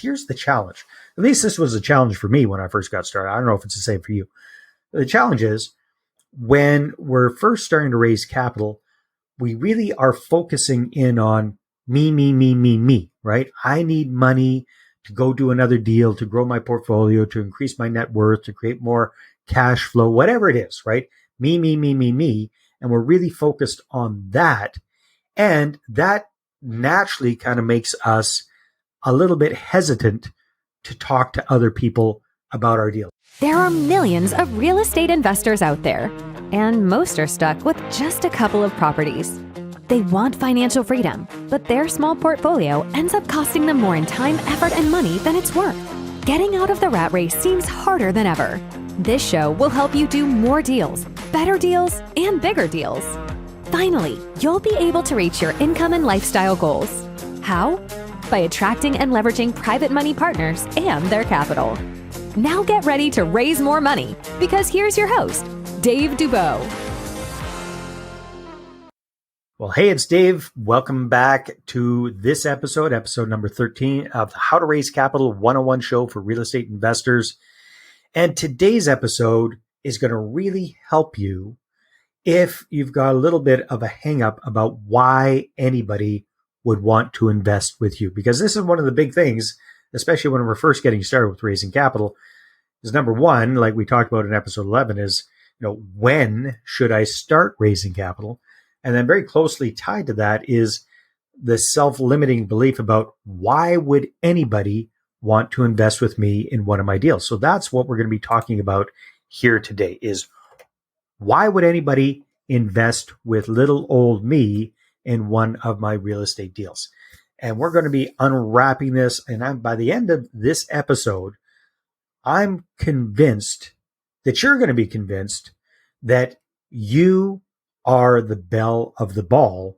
here's the challenge. At least this was a challenge for me when I first got started. I don't know if it's the same for you. The challenge is when we're first starting to raise capital, we really are focusing in on me, right? I need money to go do another deal, to grow my portfolio, to increase my net worth, to create more cash flow, whatever it is, right? Me. And we're really focused on that. And that naturally kind of makes us a little bit hesitant to talk to other people about our deal. There are millions of real estate investors out there, and most are stuck with just a couple of properties. They want financial freedom, but their small portfolio ends up costing them more in time, effort, and money than it's worth. Getting out of the rat race seems harder than ever. This show will help you do more deals, better deals, and bigger deals. Finally, you'll be able to reach your income and lifestyle goals. How? By attracting and leveraging private money partners and their capital. Now get ready to raise more money, because here's your host, Dave Dubeau. Well, hey, it's Dave. Welcome back to this episode number 13 of the How to Raise Capital 101 show for real estate investors. And today's episode is going to really help you if you've got a little bit of a hang up about why anybody would want to invest with you. Because this is one of the big things, especially when we're first getting started with raising capital, is number one, like we talked about in episode 11, is, when should I start raising capital? And then very closely tied to that is the self-limiting belief about why would anybody want to invest with me in one of my deals? So that's what we're going to be talking about here today, is why would anybody invest with little old me in one of my real estate deals? And we're going to be unwrapping this. And by the end of this episode, I'm convinced that you're going to be convinced that you are the belle of the ball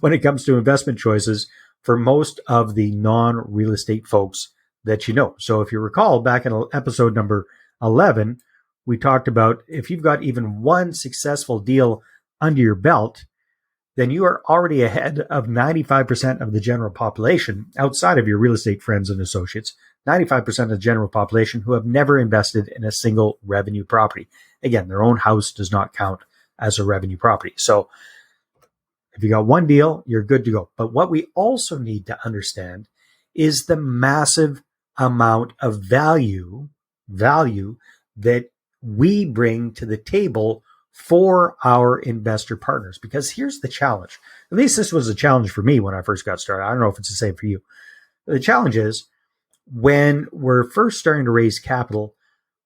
when it comes to investment choices for most of the non-real estate folks that you know. So if you recall, back in episode number 11, we talked about if you've got even one successful deal under your belt, then you are already ahead of 95% of the general population outside of your real estate friends and associates, 95% of the general population who have never invested in a single revenue property. Again, their own house does not count as a revenue property. So if you got one deal, you're good to go. But what we also need to understand is the massive amount of value that we bring to the table for our investor partners. Because here's the challenge. At least this was a challenge for me when I first got started. I don't know if it's the same for you. The challenge is when we're first starting to raise capital,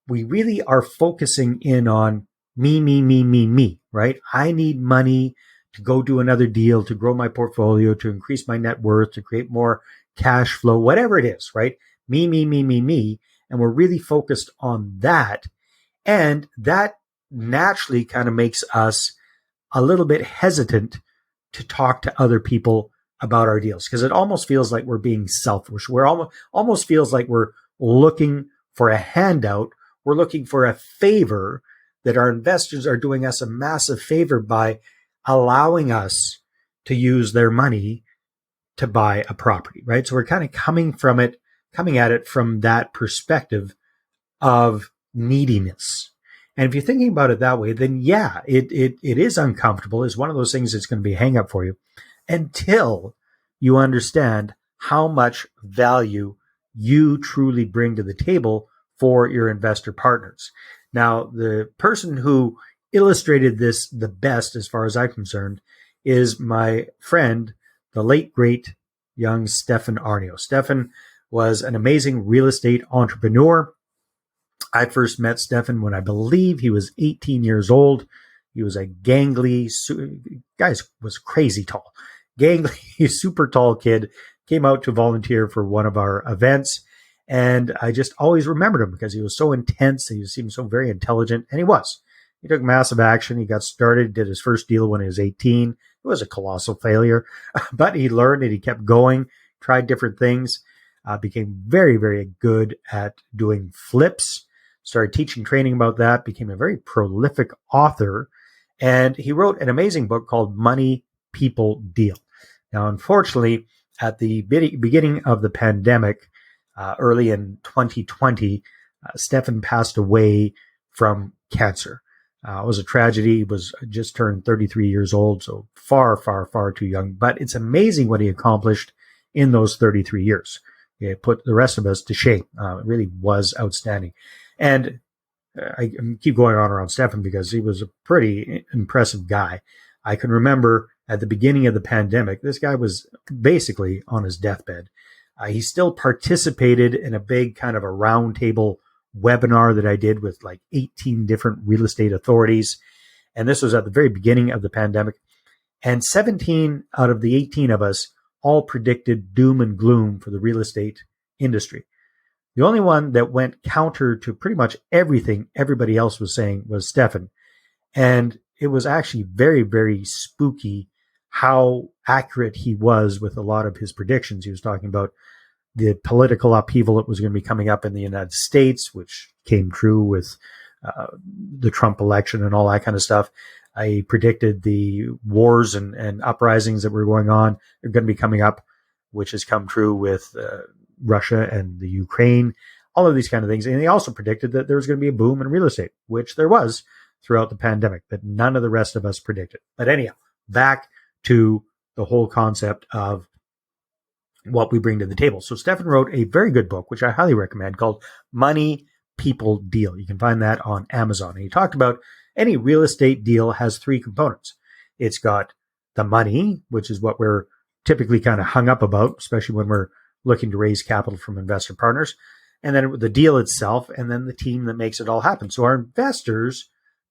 we really are focusing in on me, right? I need money to go do another deal, to grow my portfolio, to increase my net worth, to create more cash flow, whatever it is, right? Me. And we're really focused on that. And that naturally kind of makes us a little bit hesitant to talk to other people about our deals, because it almost feels like we're being selfish. We're almost feels like we're looking for a handout. We're looking for a favor, that our investors are doing us a massive favor by allowing us to use their money to buy a property, right? So we're kind of coming at it from that perspective of neediness. And if you're thinking about it that way, then yeah, it is uncomfortable. It's one of those things that's going to be a hang up for you until you understand how much value you truly bring to the table for your investor partners. Now, the person who illustrated this the best, as far as I'm concerned, is my friend, the late, great young Stefan Arnio. Stefan was an amazing real estate entrepreneur. I first met Stefan when I believe he was 18 years old. He was a gangly, was crazy tall, gangly, super tall kid, came out to volunteer for one of our events. And I just always remembered him because he was so intense. He seemed so very intelligent. And he was. He took massive action. He got started, did his first deal when he was 18. It was a colossal failure. But he learned and he kept going, tried different things, became very, very good at doing flips, started teaching training about that, became a very prolific author. And he wrote an amazing book called Money, People, Deal. Now, unfortunately, at the beginning of the pandemic, early in 2020, Stefan passed away from cancer. It was a tragedy. He was just turned 33 years old, so far, far, far too young. But it's amazing what he accomplished in those 33 years. It put the rest of us to shame. It really was outstanding. And I keep going on around Stefan because he was a pretty impressive guy. I can remember at the beginning of the pandemic, this guy was basically on his deathbed. He still participated in a big kind of a roundtable webinar that I did with like 18 different real estate authorities. And this was at the very beginning of the pandemic. And 17 out of the 18 of us all predicted doom and gloom for the real estate industry. The only one that went counter to pretty much everything everybody else was saying was Stefan. And it was actually very, very spooky how accurate he was with a lot of his predictions. He was talking about the political upheaval that was going to be coming up in the United States, which came true with the Trump election and all that kind of stuff. I predicted the wars and uprisings that were going on are going to be coming up, which has come true with Russia and the Ukraine, all of these kind of things. And he also predicted that there was going to be a boom in real estate, which there was throughout the pandemic, but none of the rest of us predicted. But anyhow, back to the whole concept of what we bring to the table. So Stefan wrote a very good book, which I highly recommend, called Money, People, Deal. You can find that on Amazon. And he talked about any real estate deal has three components. It's got the money, which is what we're typically kind of hung up about, especially when we're looking to raise capital from investor partners, and then the deal itself, and then the team that makes it all happen. So our investors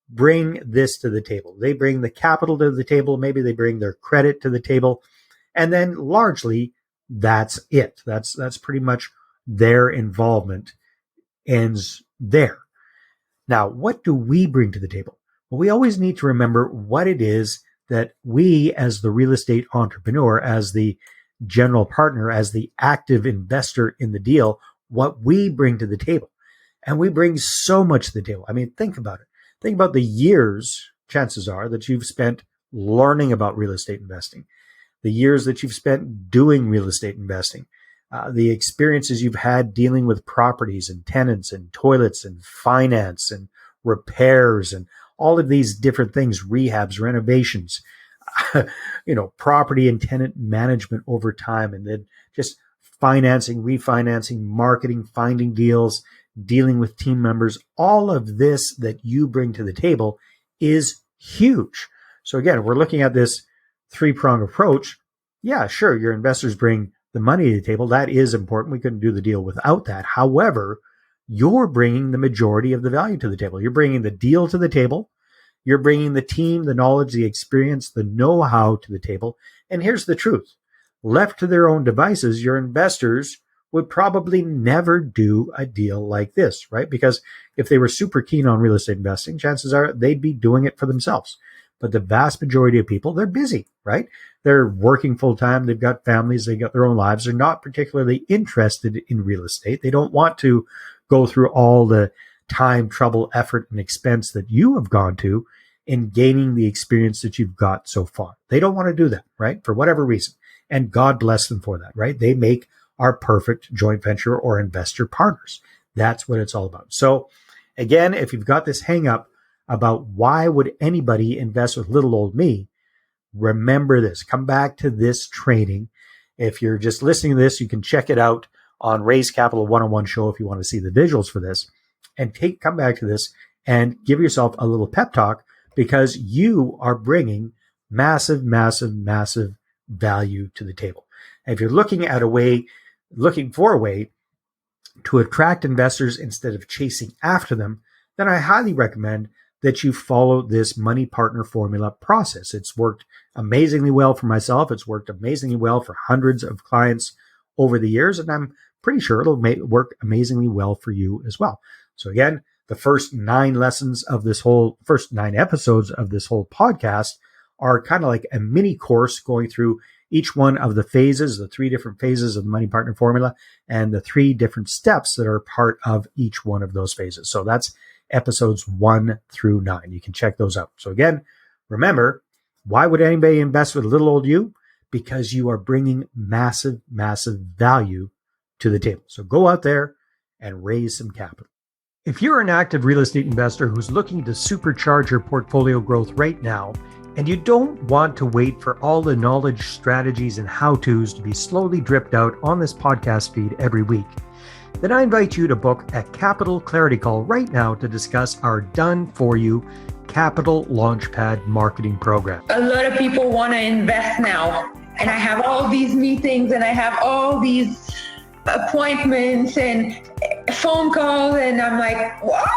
bring this to the table. They bring the capital to the table. Maybe they bring their credit to the table. And then largely, that's it. That's pretty much their involvement ends there. Now, what do we bring to the table? Well, we always need to remember what it is that we, as the real estate entrepreneur, as the general partner, as the active investor in the deal, what we bring to the table. And we bring so much to the table. I mean, think about it. Think about the years, chances are, that you've spent learning about real estate investing, the years that you've spent doing real estate investing, the experiences you've had dealing with properties and tenants and toilets and finance and repairs and all of these different things, rehabs, renovations, property and tenant management over time, and then just financing, refinancing, marketing, finding deals, dealing with team members. All of this that you bring to the table is huge. So again, if we're looking at this three-pronged approach, yeah, sure, your investors bring the money to the table. That is important. We couldn't do the deal without that. However, you're bringing the majority of the value to the table. You're bringing the deal to the table. You're bringing the team, the knowledge, the experience, the know-how to the table. And here's the truth. Left to their own devices, your investors would probably never do a deal like this, right? Because if they were super keen on real estate investing, chances are they'd be doing it for themselves. But the vast majority of people, they're busy, right? They're working full time. They've got families. They've got their own lives. They're not particularly interested in real estate. They don't want to go through all the time, trouble, effort, and expense that you have gone to in gaining the experience that you've got so far. They don't want to do that, right? For whatever reason. And God bless them for that, right? They make our perfect joint venture or investor partners. That's what it's all about. So again, if you've got this hang up about why would anybody invest with little old me, remember this. Come back to this training. If you're just listening to this, you can check it out on Raise Capital 101 show if you want to see the visuals for this. And come back to this and give yourself a little pep talk, because you are bringing massive, massive, massive value to the table. And if you're looking for a way to attract investors instead of chasing after them, then I highly recommend that you follow this money partner formula process. It's worked amazingly well for myself. It's worked amazingly well for hundreds of clients over the years, and I'm pretty sure it'll work amazingly well for you as well. So again, the first 9 episodes of this whole podcast are kind of like a mini course going through each one of the phases, the 3 different phases of the money partner formula, and the 3 different steps that are part of each one of those phases. So that's episodes 1 through 9. You can check those out. So again, remember, why would anybody invest with little old you? because you are bringing massive, massive value to the table. So go out there and raise some capital. If you're an active real estate investor who's looking to supercharge your portfolio growth right now, and you don't want to wait for all the knowledge, strategies, and how-tos to be slowly dripped out on this podcast feed every week, then I invite you to book a Capital Clarity Call right now to discuss our done-for-you Capital Launchpad marketing program. A lot of people want to invest now, and I have all these meetings and I have all these appointments and phone calls, and I'm like, what?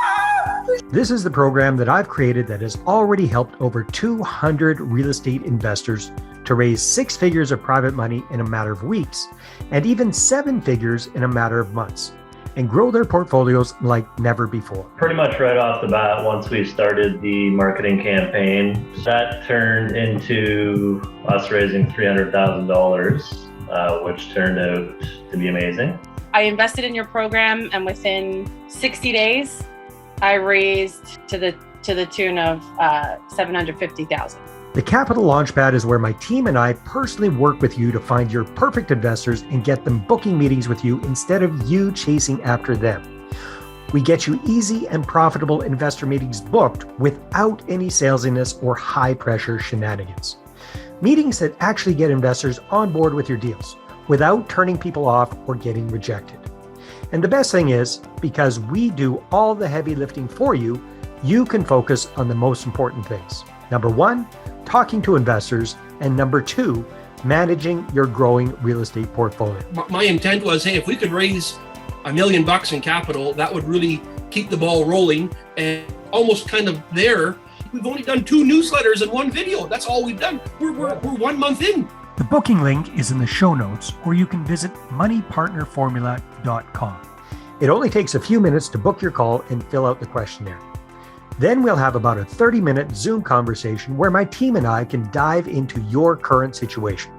This is the program that I've created that has already helped over 200 real estate investors to raise 6 figures of private money in a matter of weeks, and even 7 figures in a matter of months, and grow their portfolios like never before. Pretty much right off the bat, once we started the marketing campaign, that turned into us raising $300,000, which turned out to be amazing. I invested in your program, and within 60 days, I raised to the tune of $750,000. The Capital Launchpad is where my team and I personally work with you to find your perfect investors and get them booking meetings with you instead of you chasing after them. We get you easy and profitable investor meetings booked without any salesiness or high-pressure shenanigans. Meetings that actually get investors on board with your deals without turning people off or getting rejected. And the best thing is, because we do all the heavy lifting for you, you can focus on the most important things. Number 1, talking to investors, and number 2, managing your growing real estate portfolio. My intent was, hey, if we could raise $1 million in capital, that would really keep the ball rolling. And almost kind of there, we've only done 2 newsletters and 1 video. That's all we've done. We're 1 month in. The booking link is in the show notes, or you can visit moneypartnerformula.com. It only takes a few minutes to book your call and fill out the questionnaire. Then we'll have about a 30-minute Zoom conversation where my team and I can dive into your current situation.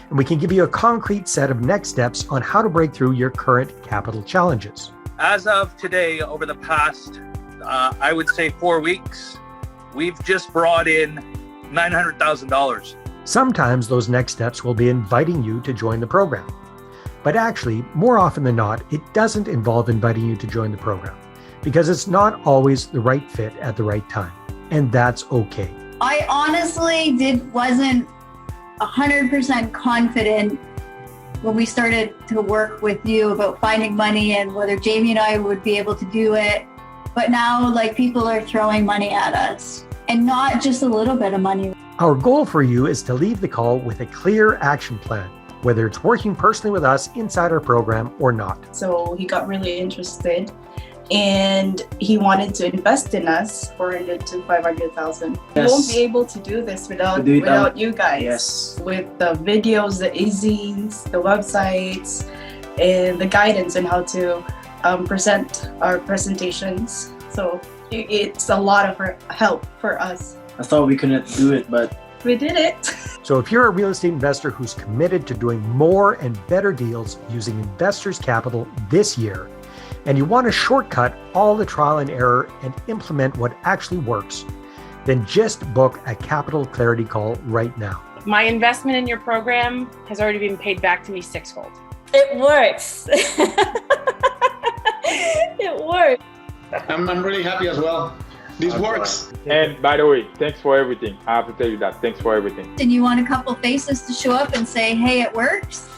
And we can give you a concrete set of next steps on how to break through your current capital challenges. As of today, over the past, I would say 4 weeks, we've just brought in $900,000. Sometimes those next steps will be inviting you to join the program. But actually, more often than not, it doesn't involve inviting you to join the program, because it's not always the right fit at the right time, and that's okay. I honestly wasn't 100% confident when we started to work with you about finding money and whether Jamie and I would be able to do it. But now, people are throwing money at us, and not just a little bit of money. Our goal for you is to leave the call with a clear action plan, whether it's working personally with us inside our program or not. So he got really interested, and he wanted to invest in us $400,000 to $500,000. Yes. We won't be able to do this without you guys. Yes. With the videos, the e-zines, the websites, and the guidance on how to present our presentations. So it's a lot of help for us. I thought we couldn't do it, but we did it. So if you're a real estate investor who's committed to doing more and better deals using investors' capital this year, and you want to shortcut all the trial and error and implement what actually works, then just book a Capital Clarity Call right now. My investment in your program has already been paid back to me 6-fold. It works. It works. I'm really happy as well. This works. And by the way, thanks for everything. I have to tell you that. Thanks for everything. And you want a couple faces to show up and say, hey, it works?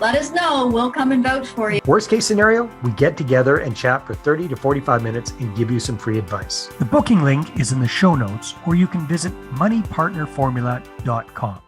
Let us know. We'll come and vouch for you. Worst case scenario, we get together and chat for 30 to 45 minutes and give you some free advice. The booking link is in the show notes, or you can visit moneypartnerformula.com.